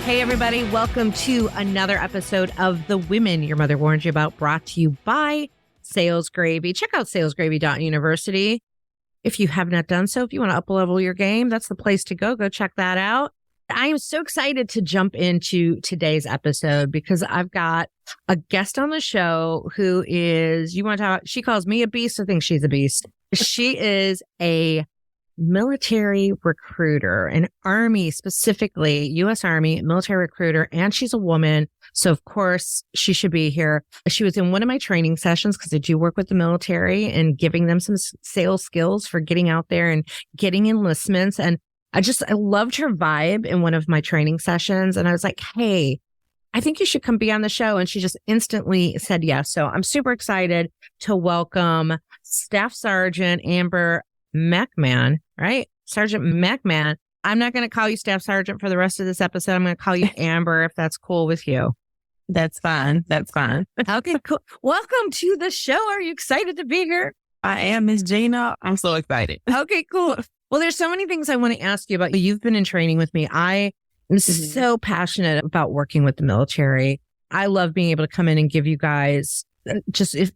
Hey, everybody. Welcome to another episode of The Women Your Mother Warned You About, brought to you by Sales Gravy. Check out salesgravy.university. If you have not done so, if you want to up-level your game, that's the place to go. Go check that out. I am so excited to jump into today's episode because I've got a guest on the show who is, you want to talk, she calls me a beast. I think she's a beast. She is a military recruiter, an Army, specifically U.S. Army military recruiter, and she's a woman. So, of course, she should be here. She was in one of my training sessions because I do work with the military and giving them some sales skills for getting out there and getting enlistments. And I loved her vibe in one of my training sessions. And I was like, hey, I think you should come be on the show. And she just instantly said yes. So I'm super excited to welcome Staff Sergeant Amber McMahan, right? Sergeant McMahan. I'm not going to call you Staff Sergeant for the rest of this episode. I'm going to call you Amber if that's cool with you. That's fine. That's fine. Okay, cool. Welcome to the show. Are you excited to be here? I am, Miss Gina. I'm so excited. Okay, cool. Well, there's so many things I want to ask you about. You've been in training with me. I'm so passionate about working with the military. I love being able to come in and give you guys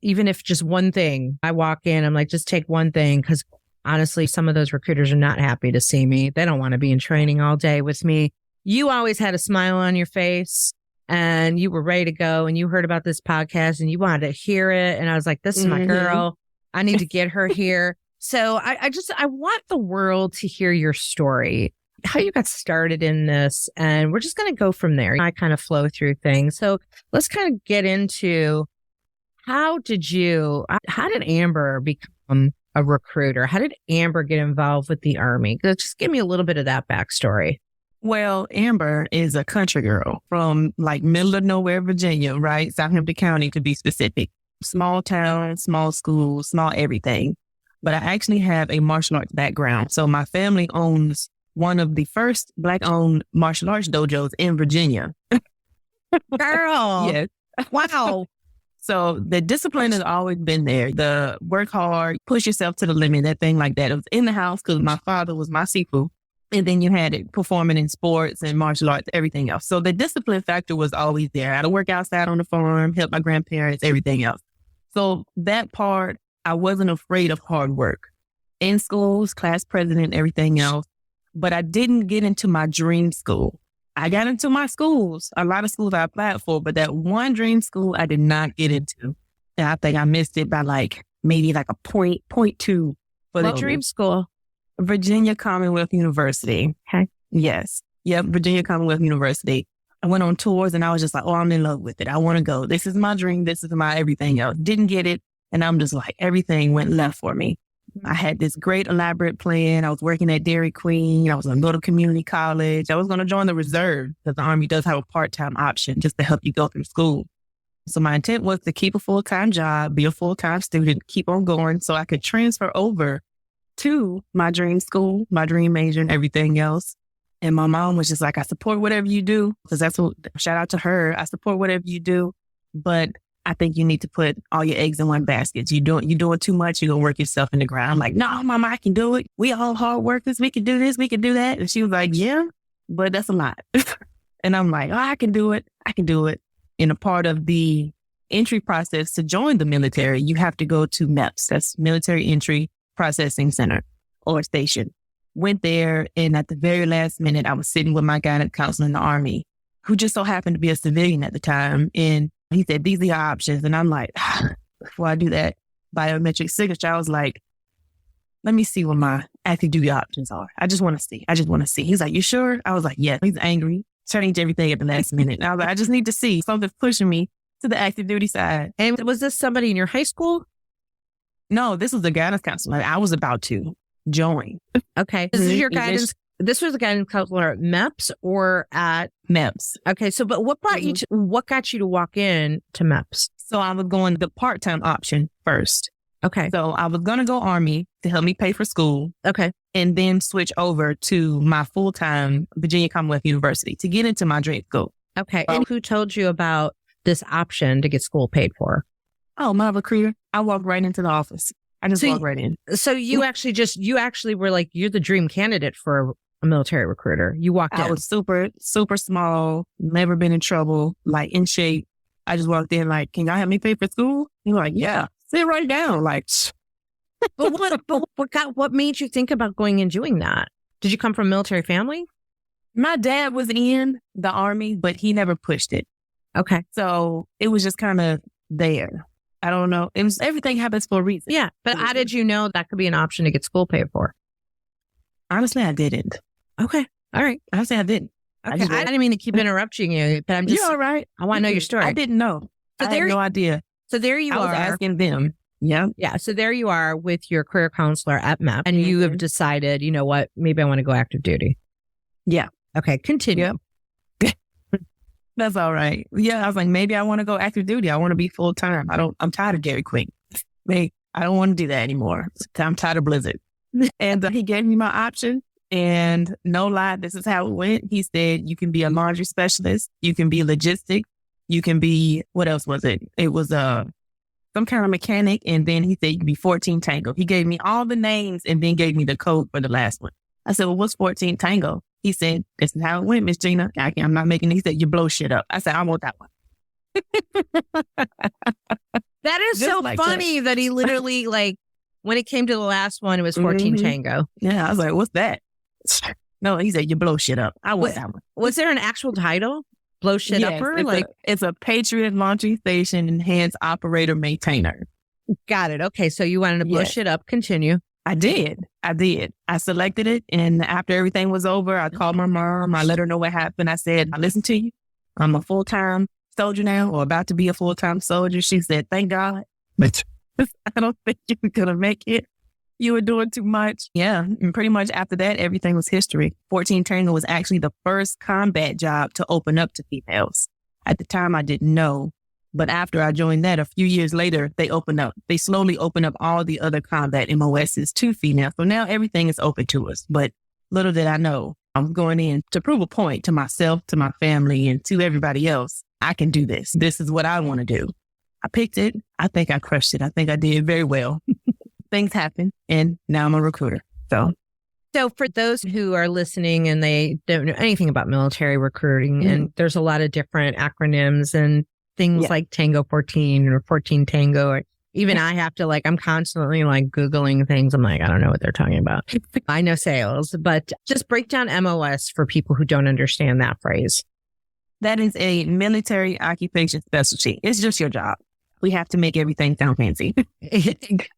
even if just one thing. I walk in, I'm like, just take one thing, because honestly, some of those recruiters are not happy to see me. They don't want to be in training all day with me. You always had a smile on your face and you were ready to go, and you heard about this podcast and you wanted to hear it. And I was like, this is my girl. I need to get her here. So I want the world to hear your story, how you got started in this. And we're just going to go from there. I kind of flow through things. So let's kind of get into how did Amber become a recruiter? How did Amber get involved with the Army? Just give me a little bit of that backstory. Well, Amber is a country girl from like middle of nowhere, Virginia, right? Southampton County to be specific. Small town, small school, small everything. But I actually have a martial arts background. So my family owns one of the first Black-owned martial arts dojos in Virginia. Girl. Yes. Wow. So the discipline has always been there. The work hard, push yourself to the limit, that thing like that. It was in the house because my father was my sifu. And then you had it performing in sports and martial arts, everything else. So the discipline factor was always there. I had to work outside on the farm, help my grandparents, everything else. So that part, I wasn't afraid of hard work. In schools, class president, everything else. But I didn't get into my dream school. I got into my schools, a lot of schools I applied for, but that one dream school I did not get into. And I think I missed it by maybe a point two for the dream school. Virginia Commonwealth University. Okay. Yes. Yep. Virginia Commonwealth University. I went on tours and I was just like, oh, I'm in love with it. I want to go. This is my dream. This is my everything else. Didn't get it. And I'm just like, everything went left for me. I had this great elaborate plan. I was working at Dairy Queen. I was going to go to community college. I was going to join the reserve because the Army does have a part-time option just to help you go through school. So my intent was to keep a full-time job, be a full-time student, keep on going so I could transfer over to my dream school, my dream major and everything else. And my mom was just like, I support whatever you do, because shout out to her. I support whatever you do, but I think you need to put all your eggs in one basket. You're doing too much. You're going to work yourself in the ground. I'm like, no, Mama, I can do it. We all hard workers. We can do this. We can do that. And she was like, yeah, but that's a lot. And I'm like, oh, I can do it. I can do it. In a part of the entry process to join the military, you have to go to MEPS. That's Military Entry Processing Center or Station. Went there, and at the very last minute, I was sitting with my guidance counselor in the Army, who just so happened to be a civilian at the time. And he said, these are your options. And I'm like, before I do that biometric signature, I was like, let me see what my active duty options are. I just want to see. He's like, you sure? I was like, yes. He's angry, changed everything at the last minute. And I was like, I just need to see. Something's pushing me to the active duty side. And was this somebody in your high school? No, this was the guidance counselor. I was about to join. Okay. This is your guidance. This was the guidance counselor at MEPS or at MEPS. Okay. So, but what brought you to, what got you to walk in to MEPS? So I was going the part-time option first. Okay. So I was going to go Army to help me pay for school. Okay. And then switch over to my full-time Virginia Commonwealth University to get into my dream school. Okay. And who told you about this option to get school paid for? Oh, my recruiter. I walked right into the office. I just walked right in. So you actually were like, you're the dream candidate for a military recruiter? You walked in. I was super, super small, never been in trouble, like in shape. I just walked in like, can y'all help me pay for school? You're like, yeah, sit right down. Like, what made you think about going and doing that? Did you come from a military family? my dad was in the Army, but he never pushed it. Okay. So it was just kind of there. I don't know. It was, everything happens for a reason. Yeah. But how did you know that could be an option to get school paid for? Honestly, I didn't. Okay. All right. Honestly, I didn't. Okay. I didn't mean to keep interrupting you, but I'm just, You're all right. I want to know your story. I didn't know. So I had no idea. So there you I was are. asking them. Yeah. Yeah. So there you are with your career counselor at MEP, and you have decided, you know what, maybe I want to go active duty. Yeah. Okay. Continue. Yeah. That's all right. Yeah. I was like, maybe I want to go active duty. I want to be full time. I'm tired of Dairy Queen. I don't want to do that anymore. I'm tired of Blizzard. And he gave me my option. And no lie, this is how it went. He said, you can be a laundry specialist. You can be logistic. You can be, what else was it? It was some kind of mechanic. And then he said, you can be 14 Tango. He gave me all the names and then gave me the code for the last one. I said, well, what's 14 Tango? He said, this is how it went, Miss Gina. I'm not making it. He said, you blow shit up. I said, I want that one. That is Just so like funny that he literally, like, when it came to the last one, it was 14 Tango. Yeah, I was like, what's that? No, he said, you blow shit up. I want that one. Was there an actual title? Blow shit upper? It's a Patriot Laundry Station Enhanced Operator Maintainer. Got it. Okay, so you wanted to blow shit up. Continue. I did. I selected it. And after everything was over, I called my mom. I let her know what happened. I said, I listen to you. I'm a full-time soldier now, or about to be a full-time soldier. She said, thank God. But I don't think you were going to make it. You were doing too much. Yeah. And pretty much after that, everything was history. 14 Tango was actually the first combat job to open up to females. At the time, I didn't know. But after I joined that, a few years later, they slowly opened up all the other combat MOSs to females. So now everything is open to us. But little did I know, I'm going in to prove a point to myself, to my family, and to everybody else. I can do this. This is what I want to do. I picked it. I think I crushed it. I think I did very well. Things happen, and now I'm a recruiter. So for those who are listening and they don't know anything about military recruiting, and there's a lot of different acronyms and things like Tango 14 or 14 Tango, or even I have to I'm constantly Googling things. I'm like, I don't know what they're talking about. I know sales, but just break down MOS for people who don't understand that phrase. That is a military occupation specialty. It's just your job. We have to make everything sound fancy.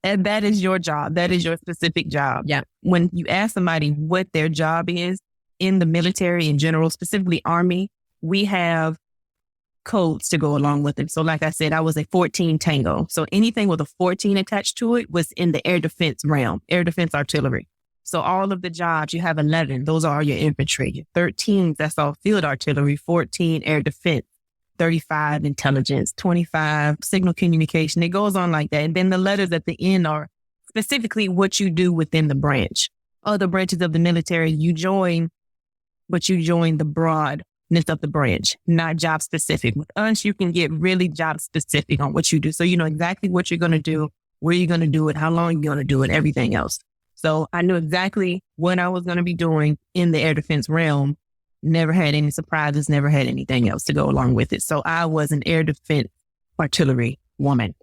And that is your job. That is your specific job. Yeah. When you ask somebody what their job is in the military in general, specifically Army, we have codes to go along with it. So like I said, I was a 14 Tango. So anything with a 14 attached to it was in the air defense realm, air defense artillery. So all of the jobs, you have 11, those are your infantry. Your 13, that's all field artillery, 14 air defense. 35 intelligence, 25 signal communication. It goes on like that. And then the letters at the end are specifically what you do within the branch. Other branches of the military, you join, but you join the broadness of the branch, not job specific. With us, you can get really job specific on what you do. So you know exactly what you're going to do, where you're going to do it, how long you're going to do it, everything else. So I knew exactly what I was going to be doing in the air defense realm. Never had any surprises, never had anything else to go along with it. So I was an air defense artillery woman.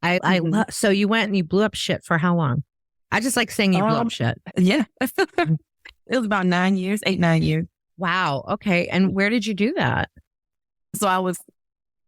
I love, so you went and you blew up shit for how long? I just like saying you blew up shit. Yeah. It was about 9 years, 9 years. Wow. Okay. And where did you do that? So I was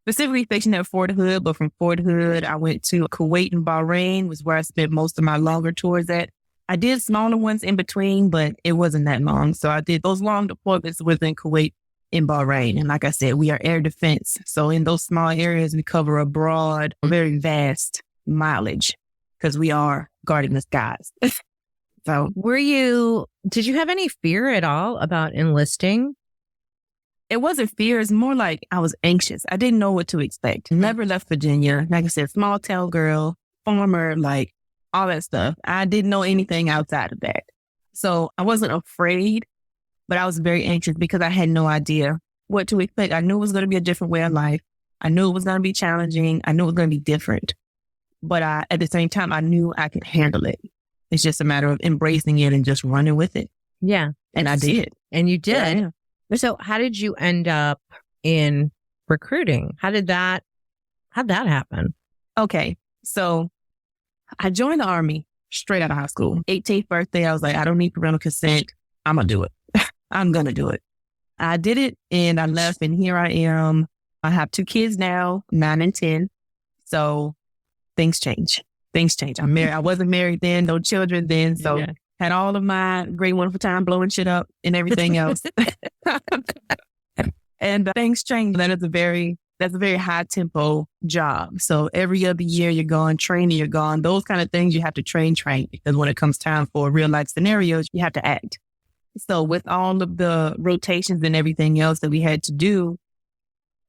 specifically stationed at Fort Hood, but from Fort Hood, I went to Kuwait and Bahrain, was where I spent most of my longer tours at. I did smaller ones in between, but it wasn't that long. So I did those long deployments within Kuwait and Bahrain. And like I said, we are air defense. So in those small areas, we cover a broad, very vast mileage because we are guarding the skies. So did you have any fear at all about enlisting? It wasn't fear. It's more like I was anxious. I didn't know what to expect. Never left Virginia. Like I said, small town girl, farmer, all that stuff. I didn't know anything outside of that. So I wasn't afraid, but I was very anxious because I had no idea what to expect. I knew it was going to be a different way of life. I knew it was going to be challenging. I knew it was going to be different. But at the same time, I knew I could handle it. It's just a matter of embracing it and just running with it. Yeah. And I did. And you did. Yeah. So how did you end up in recruiting? How'd that happen? Okay. So I joined the Army straight out of high school. 18th birthday, I was like, I don't need parental consent. I'm going to do it. I'm going to do it. I did it and I left, and here I am. I have 2 kids now, 9 and 10. So things change. I'm married. I wasn't married then, no children then. So had all of my great, wonderful time blowing shit up and everything else. And things change. That's a very high tempo job. So every other year you're gone, training, you're gone. Those kind of things you have to train, because when it comes time for real life scenarios, you have to act. So with all of the rotations and everything else that we had to do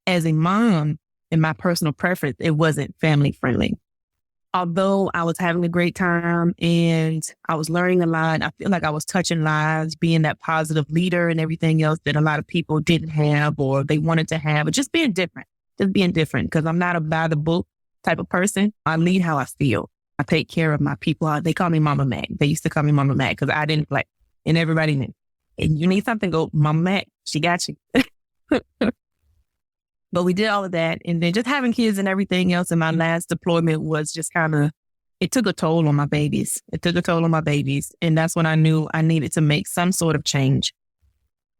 as a mom, in my personal preference, it wasn't family friendly. Although I was having a great time and I was learning a lot, I feel like I was touching lives, being that positive leader and everything else that a lot of people didn't have or they wanted to have, but just being different because I'm not a by the book type of person. I lead how I feel. I take care of my people. They call me Mama Mac. They used to call me Mama Mac because I didn't play. And everybody knew. If you need something, go Mama Mac. She got you. But we did all of that. And then just having kids and everything else in my last deployment was just it took a toll on my babies. And that's when I knew I needed to make some sort of change.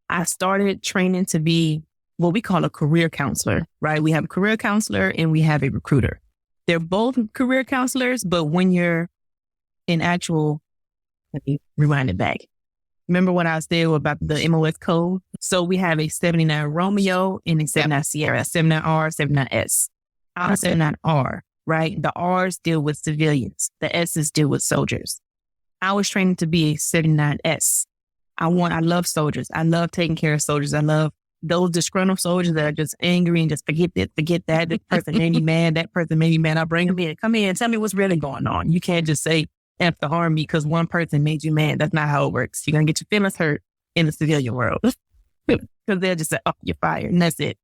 I started training to be what we call a career counselor, right? We have a career counselor and we have a recruiter. They're both career counselors, but when you're in actual, let me rewind it back. Remember what I said about the MOS code? So we have a 79 Romeo and a 79 Sierra, 79R, 79S. I'm a 79R, right? The R's deal with civilians. The S's deal with soldiers. I was trained to be a 79S. I love soldiers. I love taking care of soldiers. I love those disgruntled soldiers that are just angry and just forget this, forget that. This person made me mad. That person made me mad. I bring them in. Come in. Tell me what's really going on. You can't just say F the Army because one person made you mad. That's not how it works. You're going to get your feelings hurt in the civilian world because they'll just say, oh, you're fired. And that's it.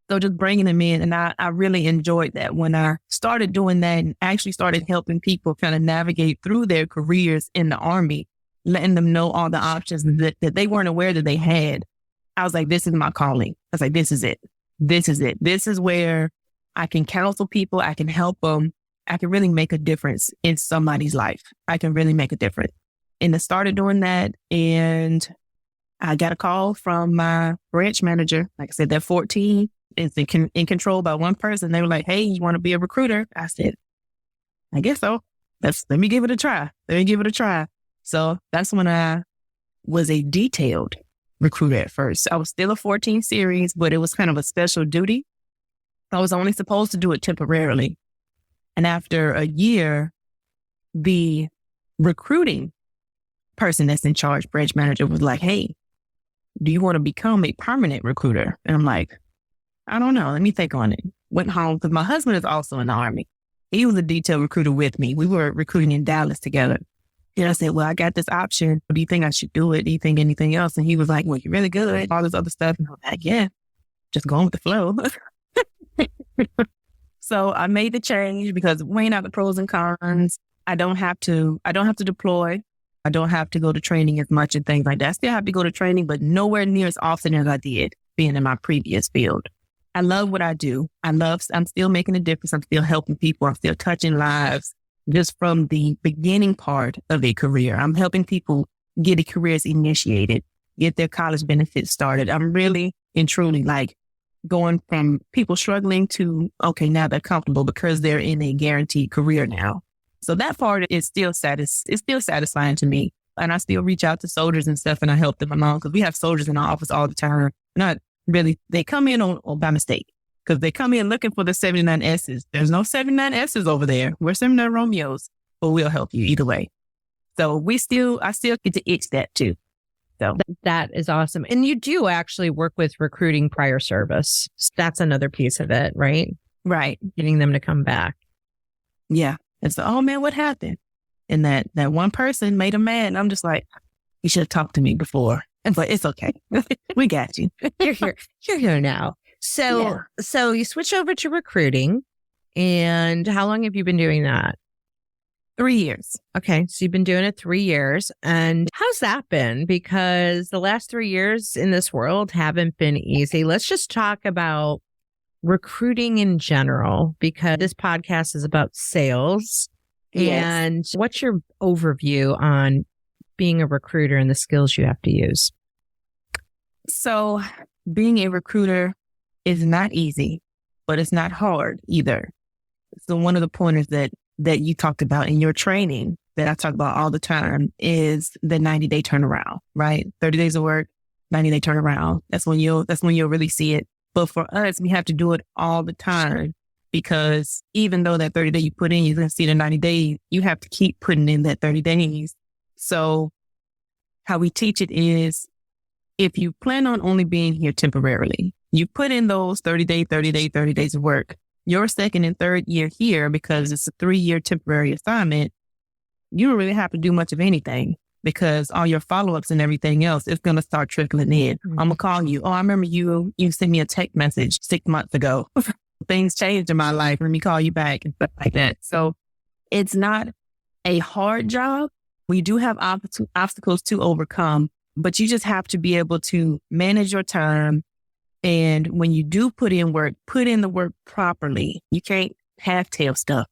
So just bringing them in. And I really enjoyed that when I started doing that and actually started helping people kind of navigate through their careers in the Army, letting them know all the options that they weren't aware that they had. I was like, this is my calling. I was like, this is it. This is where I can counsel people. I can help them. I can really make a difference in somebody's life. I can really make a difference. And I started doing that. And I got a call from my branch manager. Like I said, they're 14. It's in control by one person. They were like, hey, you want to be a recruiter? I said, I guess so. Let me give it a try. So that's when I was a detailed recruiter at first. I was still a 14 series, but it was kind of a special duty. I was only supposed to do it temporarily. And after a year, the recruiting person that's in charge, branch manager, was like, hey, do you want to become a permanent recruiter? And I'm like, I don't know. Let me think on it. Went home because my husband is also in the Army. He was a detail recruiter with me. We were recruiting in Dallas together. And I said, well, I got this option. Do you think I should do it? Do you think anything else? And he was like, well, you're really good. All this other stuff. And I'm like, yeah, just going with the flow. So I made the change because weighing out the pros and cons. I don't have to deploy. I don't have to go to training as much and things like that. I still have to go to training, but nowhere near as often as I did being in my previous field. I love what I do. I'm still making a difference. I'm still helping people. I'm still touching lives just from the beginning part of a career. I'm helping people get their careers initiated, get their college benefits started. I'm really and truly like going from people struggling to, okay, now they're comfortable because they're in a guaranteed career now. So that part is still satisfying to me. And I still reach out to soldiers and stuff and I help them along because we have soldiers in our office all the time. Not really, they come in on by mistake because they come in looking for the 79 S's. There's no 79 S's over there. We're 79 Romeos, but we'll help you either way. So I still get to itch that too. So that is awesome. And you do actually work with recruiting prior service. That's another piece of it, right? Right. Getting them to come back. Yeah. And so, oh man, what happened? And that one person made them mad. And I'm just like, you should have talked to me before. But it's okay. We got you. You're here now. So you switch over to recruiting. And how long have you been doing that? 3 years. Okay. So you've been doing it 3 years. And how's that been? Because the last 3 years in this world haven't been easy. Let's just talk about recruiting in general, because this podcast is about sales. Yes. And what's your overview on being a recruiter and the skills you have to use? So being a recruiter is not easy, but it's not hard either. So one of the pointers that you talked about in your training that I talk about all the time is the 90-day turnaround, right? 30 days of work, 90-day turnaround. That's when you'll really see it. But for us, we have to do it all the time, because even though that 30 day you put in, you're going to see the 90 days, you have to keep putting in that 30 days. So how we teach it is, if you plan on only being here temporarily, you put in those 30 days of work. Your second and third year here, because it's a 3-year temporary assignment, you don't really have to do much of anything, because all your follow-ups and everything else is going to start trickling in. Mm-hmm. I'm going to call you. Oh, I remember you sent me a text message 6 months ago. Things changed in my life. Let me call you back and stuff like that. So it's not a hard job. We do have obstacles to overcome, but you just have to be able to manage your time. And when you do put in the work properly. You can't half-tail stuff.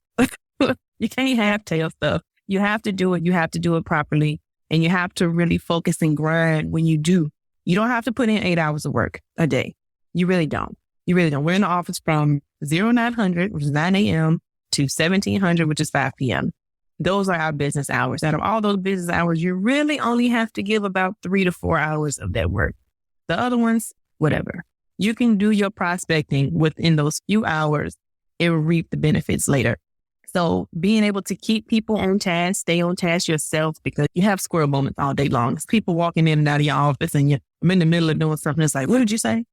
You can't half-tail stuff. You have to do it. You have to do it properly. And you have to really focus and grind when you do. You don't have to put in 8 hours of work a day. You really don't. You really don't. We're in the office from 0900, which is 9 a.m. to 1700, which is 5 p.m. Those are our business hours. Out of all those business hours, you really only have to give about 3 to 4 hours of that work. The other ones, whatever. You can do your prospecting within those few hours and reap the benefits later. So being able to keep people on task, stay on task yourself, because you have squirrel moments all day long. It's people walking in and out of your office and you're in the middle of doing something. It's like, what did you say?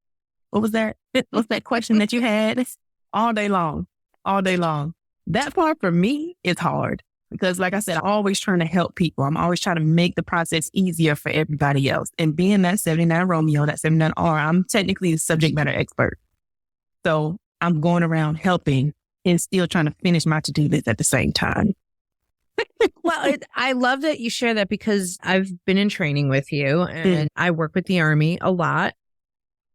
What was that? What's that question that you had? All day long. That part for me is hard, because like I said, I'm always trying to help people. I'm always trying to make the process easier for everybody else. And being that 79 Romeo, that 79 R, I'm technically a subject matter expert. So I'm going around helping and still trying to finish my to-do list at the same time. Well, I love that you share that, because I've been in training with you and I work with the Army a lot.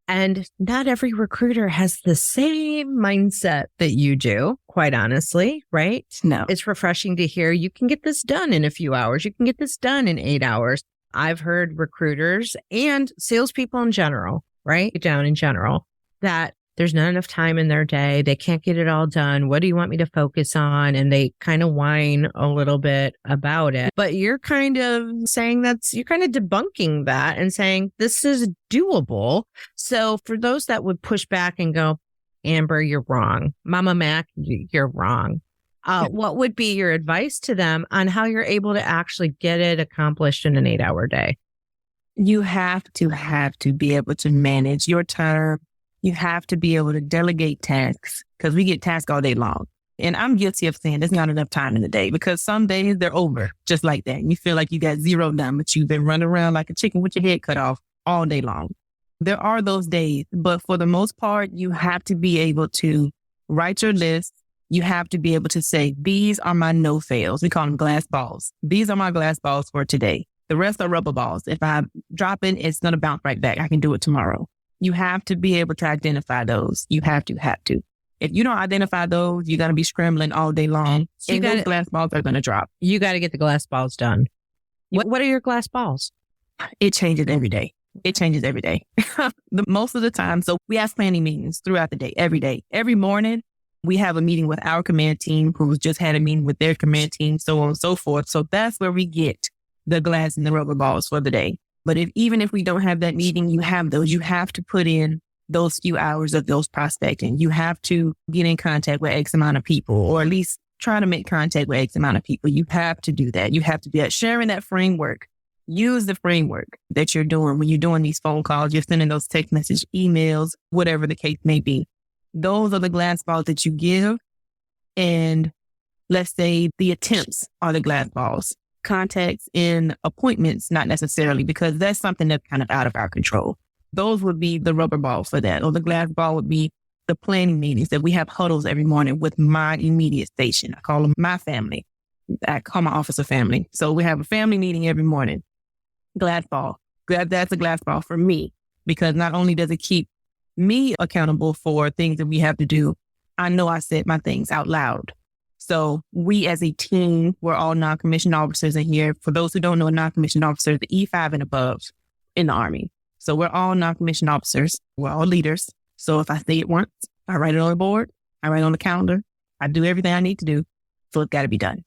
And not every recruiter has the same mindset that you do, quite honestly, right? No. It's refreshing to hear you can get this done in a few hours. You can get this done in 8 hours. I've heard recruiters and salespeople in general, right? Down in general, that there's not enough time in their day. They can't get it all done. What do you want me to focus on? And they kind of whine a little bit about it. But you're kind of saying you're kind of debunking that and saying this is doable. So for those that would push back and go, Amber, you're wrong. Mama Mac, you're wrong. What would be your advice to them on how you're able to actually get it accomplished in an 8-hour day? You have to be able to manage your time. You have to be able to delegate tasks, because we get tasks all day long. And I'm guilty of saying there's not enough time in the day, because some days they're over just like that. You feel like you got zero done, but you've been running around like a chicken with your head cut off all day long. There are those days, but for the most part, you have to be able to write your list. You have to be able to say, these are my no fails. We call them glass balls. These are my glass balls for today. The rest are rubber balls. If I drop it, it's going to bounce right back. I can do it tomorrow. You have to be able to identify those. You have to. If you don't identify those, you're going to be scrambling all day long. So and those glass balls are going to drop. You got to get the glass balls done. What are your glass balls? It changes every day. Most of the time. So we have planning meetings throughout the day, every day. Every morning, we have a meeting with our command team, who's just had a meeting with their command team, so on and so forth. So that's where we get the glass and the rubber balls for the day. But even if we don't have that meeting, you have those. You have to put in those few hours of those prospecting. You have to get in contact with X amount of people, or at least try to make contact with X amount of people. You have to do that. You have to be sharing that framework. Use the framework that you're doing when you're doing these phone calls, you're sending those text message, emails, whatever the case may be. Those are the glass balls that you give. And let's say the attempts are the glass balls. Contacts in appointments, not necessarily, because that's something that's kind of out of our control. Those would be the rubber ball for that. Or the glass ball would be the planning meetings that we have huddles every morning with my immediate station. I call them my family. I call my office a family. So we have a family meeting every morning. Glass ball. That's a glass ball for me, because not only does it keep me accountable for things that we have to do, I know I said my things out loud. So we as a team, we're all non-commissioned officers in here. For those who don't know, a non-commissioned officer is the E5 and above in the Army. So we're all non-commissioned officers. We're all leaders. So if I say it once, I write it on the board, I write it on the calendar, I do everything I need to do. So it's got to be done.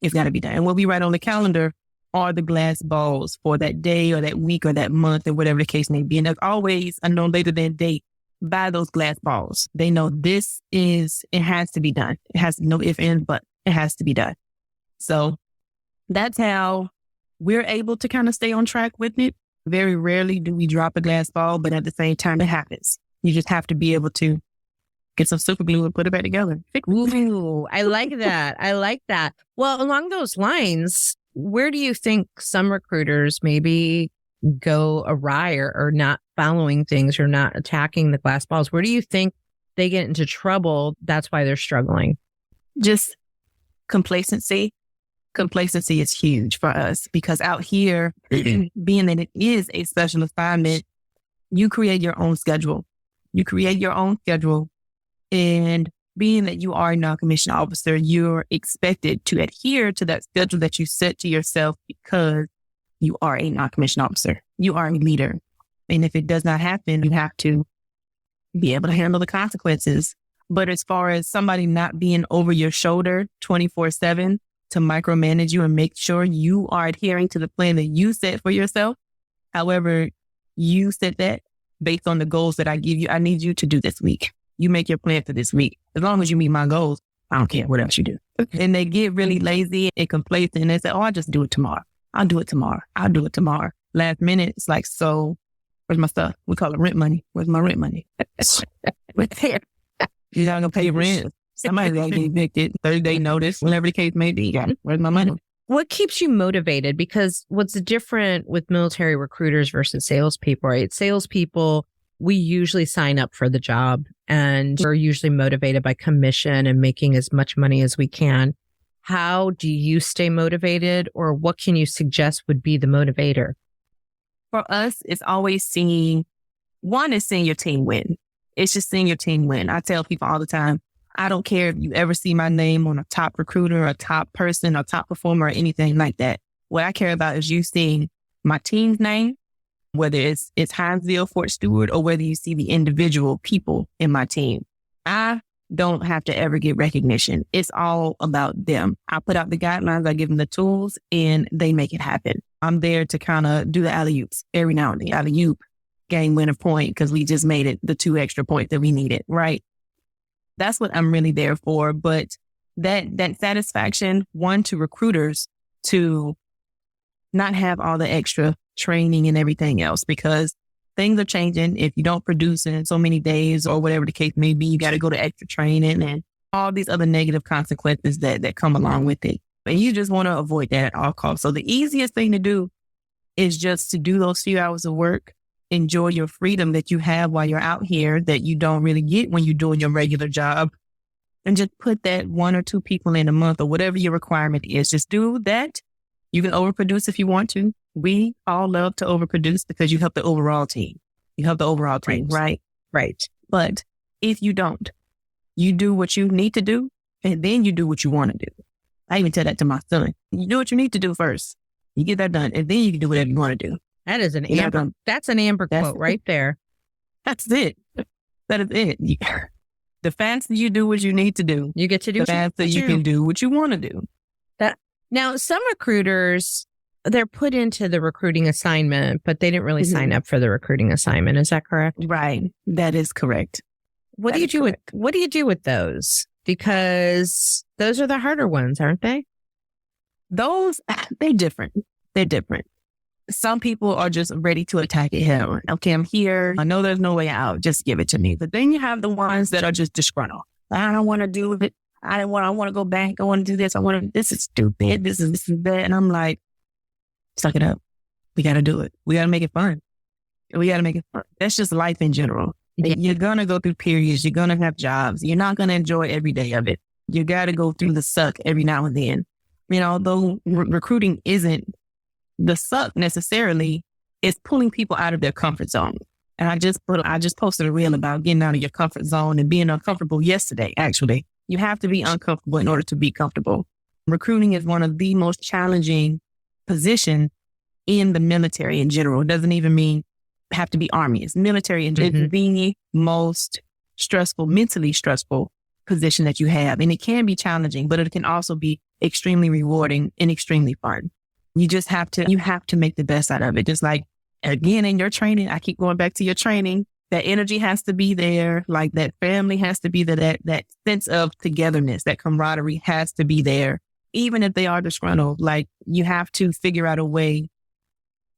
It's got to be done. And what we write on the calendar are the glass balls for that day or that week or that month or whatever the case may be. And there's always a no later than date by those glass balls. They know it has to be done. It has no if, ands, but it has to be done. So that's how we're able to kind of stay on track with it. Very rarely do we drop a glass ball, but at the same time, it happens. You just have to be able to get some super glue and put it back together. Ooh, I like that. I like that. Well, along those lines, where do you think some recruiters maybe go awry or not following things or not attacking the glass balls? Where do you think they get into trouble? That's why they're struggling. Just complacency. Complacency is huge for us, because out here, being that it is a special assignment, you create your own schedule. And being that you are a non-commissioned officer, you're expected to adhere to that schedule that you set to yourself, because you are a non-commissioned officer. You are a leader. And if it does not happen, you have to be able to handle the consequences. But as far as somebody not being over your shoulder 24/7 to micromanage you and make sure you are adhering to the plan that you set for yourself, however you set that based on the goals that I give you, I need you to do this week. You make your plan for this week. As long as you meet my goals, I don't care what else you do. And they get really lazy and complacent, and they say, oh, I'll just do it tomorrow. I'll do it tomorrow. Last minute, it's like, so where's my stuff? We call it rent money. Where's my rent money? You're not going to pay rent. Somebody's going to get evicted. 30-day notice, whatever the case may be. Where's my money? What keeps you motivated? Because what's different with military recruiters versus salespeople, right? Salespeople, we usually sign up for the job and we're usually motivated by commission and making as much money as we can. How do you stay motivated, or what can you suggest would be the motivator? For us, it's always seeing your team win. It's just seeing your team win. I tell people all the time, I don't care if you ever see my name on a top recruiter, a top person, a top performer, or anything like that. What I care about is you seeing my team's name, whether it's Hinesville, Fort Stewart, or whether you see the individual people in my team. I don't have to ever get recognition. It's all about them. I put out the guidelines, I give them the tools, and they make it happen. I'm there to kind of do the alley-oops every now and then. Alley-oop, game winner point, because we just made it the 2 extra points that we needed, right? That's what I'm really there for. But that satisfaction, one, to recruiters to not have all the extra training and everything else, because things are changing. If you don't produce in so many days or whatever the case may be, you got to go to extra training and all these other negative consequences that come along with it. And you just want to avoid that at all costs. So the easiest thing to do is just to do those few hours of work, enjoy your freedom that you have while you're out here that you don't really get when you're doing your regular job, and just put that 1 or 2 people in a month or whatever your requirement is. Just do that. You can overproduce if you want to. We all love to overproduce because you help the overall team. Right? Right. But if you don't, you do what you need to do, and then you do what you want to do. I even tell that to my son. You do what you need to do first. You get that done, and then you can do whatever you want to do. That is an Amber. That's an Amber quote right there. That's it. That is it. The faster you do what you need to do, you get to do the faster you can do what you want to do. Now, some recruiters, they're put into the recruiting assignment, but they didn't really sign up for the recruiting assignment. Is that correct? Right. That is correct. What do you do with those? Because those are the harder ones, aren't they? They're different. Some people are just ready to attack it head on. Okay, I'm here. I know there's no way out. Just give it to me. But then you have the ones that are just disgruntled. I don't want to do it. I want to go back. I want to do this. This is stupid. This is bad. And I'm like, suck it up. We got to do it. We got to make it fun. That's just life in general. Yeah. You're going to go through periods. You're going to have jobs. You're not going to enjoy every day of it. You got to go through the suck every now and then. Though recruiting isn't the suck necessarily, it's pulling people out of their comfort zone. And I just posted a reel about getting out of your comfort zone and being uncomfortable yesterday, actually. You have to be uncomfortable in order to be comfortable. Recruiting is one of the most challenging positions in the military in general. It doesn't even mean have to be Army. It's military and it's the most stressful, mentally stressful position that you have. And it can be challenging, but it can also be extremely rewarding and extremely fun. You have to make the best out of it. Just like, again, in your training, I keep going back to your training, that energy has to be there. Like that family has to be there. That sense of togetherness, that camaraderie has to be there. Even if they are disgruntled, like you have to figure out a way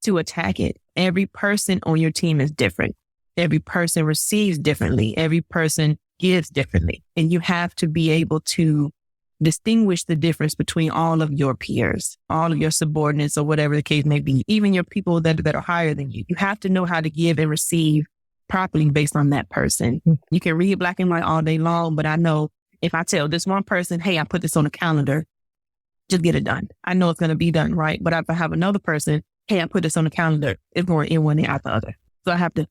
to attack it. Every person on your team is different. Every person receives differently. Every person gives differently. And you have to be able to distinguish the difference between all of your peers, all of your subordinates, or whatever the case may be, even your people that are higher than you. You have to know how to give and receive properly based on that person. You can read black and white all day long, but I know if I tell this one person, hey, I put this on the calendar, just get it done. I know it's going to be done, right? But if I have another person, hey, I put this on the calendar, it's going in one and out the other. So I have to,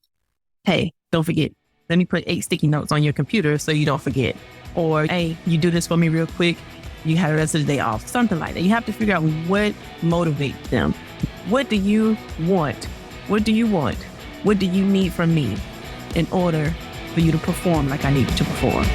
hey, don't forget. Let me put 8 sticky notes on your computer so you don't forget. Or, hey, you do this for me real quick. You have the rest of the day off. Something like that. You have to figure out what motivates them. What do you want? What do you want? What do you need from me in order for you to perform like I need you to perform?